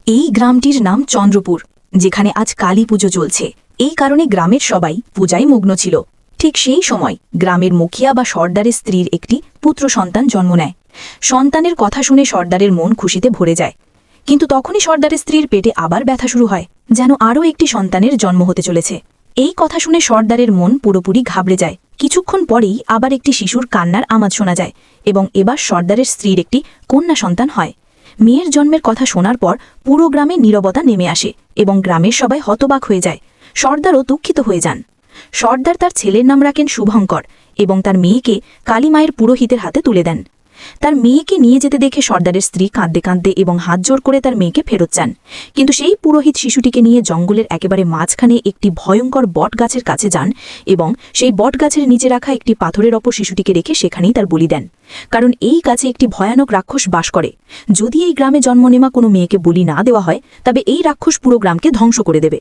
এই গ্রামটির নাম চন্দ্রপুর, যেখানে আজ কালী পুজো চলছে। এই কারণে গ্রামের সবাই পূজায় মগ্ন ছিল। ঠিক সেই সময় গ্রামের মুখিয়া বা সর্দারের স্ত্রীর একটি পুত্র সন্তান জন্ম নেয়। সন্তানের কথা শুনে সর্দারের মন খুশিতে ভরে যায়। কিন্তু তখনই সর্দারের স্ত্রীর পেটে আবার ব্যথা শুরু হয়, যেন আরও একটি সন্তানের জন্ম হতে চলেছে। এই কথা শুনে সর্দারের মন পুরোপুরি ঘাবড়ে যায়। কিছুক্ষণ পরেই আবার একটি শিশুর কান্নার আওয়াজ শোনা যায় এবং এবার সর্দারের স্ত্রীর একটি কন্যা সন্তান হয়। মেয়ের জন্মের কথা শোনার পর পুরো গ্রামে নীরবতা নেমে আসে এবং গ্রামের সবাই হতবাক হয়ে যায়। সর্দারও দুঃখিত হয়ে যান। সর্দার তার ছেলের নাম রাখেন শুভঙ্কর এবং তার মেয়েকে কালীমায়ের পুরোহিতের হাতে তুলে দেন। তার মেয়েকে নিয়ে যেতে দেখে সর্দারের স্ত্রী কাঁদতে কাঁদতে এবং হাত জোর করে তার মেয়েকে ফেরত চান। কিন্তু সেই পুরোহিত শিশুটিকে নিয়ে জঙ্গলের একেবারে মাঝখানে একটি ভয়ঙ্কর বট গাছের কাছে যান এবং সেই বট গাছের নিচে রাখা একটি পাথরের ওপর শিশুটিকে রেখে সেখানেই তার বলি দেন। কারণ এই গাছে একটি ভয়ানক রাক্ষস বাস করে। যদি এই গ্রামে জন্ম নেওয়া কোনো মেয়েকে বলি না দেওয়া হয়, তবে এই রাক্ষস পুরো গ্রামকে ধ্বংস করে দেবে।